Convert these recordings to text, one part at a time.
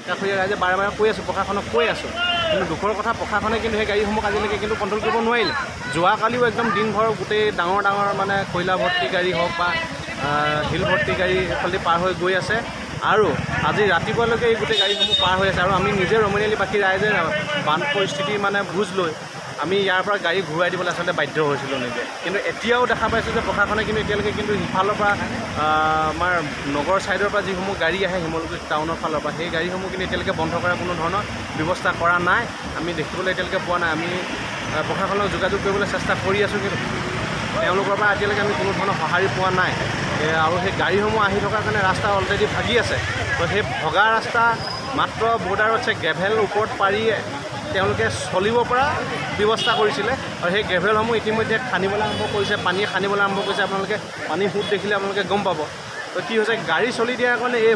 একাষৰীয়া ৰাইজে বাৰে বাৰে কৈ আছোঁ, প্ৰশাসনক কৈ আছোঁ, কিন্তু দুখৰ কথা প্ৰশাসনে কিন্তু সেই গাড়ীসমূহ আজিলৈকে কিন্তু কণ্ট্ৰল কৰিব নোৱাৰিলে। যোৱাকালিও একদম দিনভৰ গোটেই ডাঙৰ ডাঙৰ মানে কয়লা ভৰ্তি গাড়ী হওক বা শিল ভৰ্তি গাড়ী এইফালেদি পাৰ হৈ গৈ আছে, আৰু আজি ৰাতিপুৱালৈকে এই গোটেই গাড়ীসমূহ পাৰ হৈ আছে। আৰু আমি নিজে ৰমণীয়ালীবাসী ৰাইজে বান পৰিস্থিতি মানে বুজ লৈ আমি ইয়াৰ পৰা গাড়ী ঘূৰাই দিবলৈ আচলতে বাধ্য হৈছিলোঁ নিজে। কিন্তু এতিয়াও দেখা পাইছোঁ যে প্ৰশাসনে কিন্তু এতিয়ালৈকে কিন্তু সিফালৰ পৰা আমাৰ নগৰ ছাইডৰ পৰা যিসমূহ গাড়ী আহে শিমলুগুৰি টাউনৰ ফালৰ পৰা, সেই গাড়ীসমূহ কিন্তু এতিয়ালৈকে বন্ধ কৰাৰ কোনো ধৰণৰ ব্যৱস্থা কৰা নাই, আমি দেখিবলৈ এতিয়ালৈকে পোৱা নাই। আমি প্ৰশাসনক যোগাযোগ কৰিবলৈ চেষ্টা কৰি আছোঁ, কিন্তু তেওঁলোকৰ পৰা এতিয়ালৈকে আমি কোনো ধৰণৰ সঁহাৰি পোৱা নাই। আৰু সেই গাড়ীসমূহ আহি থকাৰ কাৰণে ৰাস্তা অলৰেডি ভাগি আছে। তো সেই ভগা ৰাস্তা মাত্ৰ বৰ্ডাৰত আছে গ্ৰেভেল ওপৰত পাৰি তেওঁলোকে চলিব পৰা ব্যৱস্থা কৰিছিলে, আৰু সেই গ্ৰেভেলসমূহ ইতিমধ্যে খান্দিবলৈ আৰম্ভ কৰিছে, পানীয়ে খান্দিবলৈ আৰম্ভ কৰিছে। আপোনালোকে পানীৰ সোঁত দেখিলে আপোনালোকে গম পাব। তো কি হৈছে, গাড়ী চলি দিয়াৰ কাৰণে এই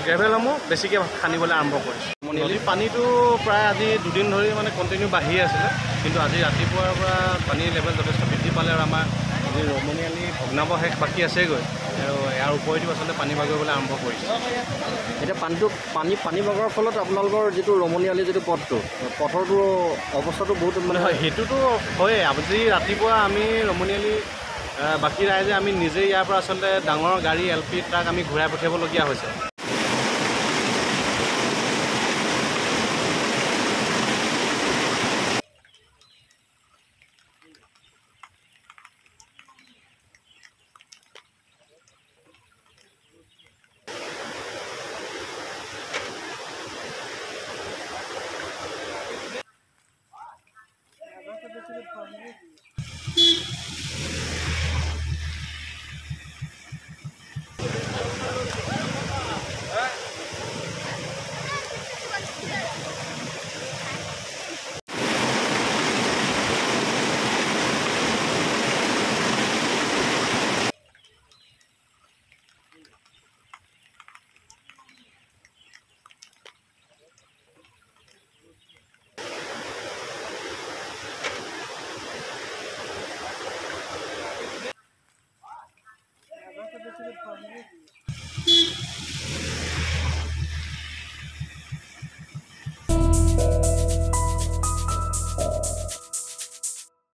গ্ৰেভেলসমূহ বেছিকৈ খান্দিবলৈ আৰম্ভ কৰিছে। নদীৰ পানীটো প্ৰায় আজি দুদিন ধৰি মানে কণ্টিনিউ বাঢ়ি আছিলে, কিন্তু আজি ৰাতিপুৱাৰ পৰা পানীৰ লেভেল যথেষ্ট বৃদ্ধি পালে, আৰু আমাৰ আজি ৰমণীয়ালী ভগ্নাৱশেষ বাকী আছেগৈ, আৰু ইয়াৰ ওপৰেদিও আচলতে পানী বাগৰিবলৈ আৰম্ভ কৰিছে। এতিয়া পানী বাগৰাৰ ফলত আপোনালোকৰ যিটো ৰমণীয়ালী যিটো পথৰটো অৱস্থাটো বহুত মানে হয়, সেইটোতো হয়েই। আজি ৰাতিপুৱা আমি ৰমণীয়ালী বাকী ৰাইজে আমি নিজেই ইয়াৰ পৰা আচলতে ডাঙৰ গাড়ী LP ট্ৰাক আমি ঘূৰাই পঠিয়াবলগীয়া হৈছে।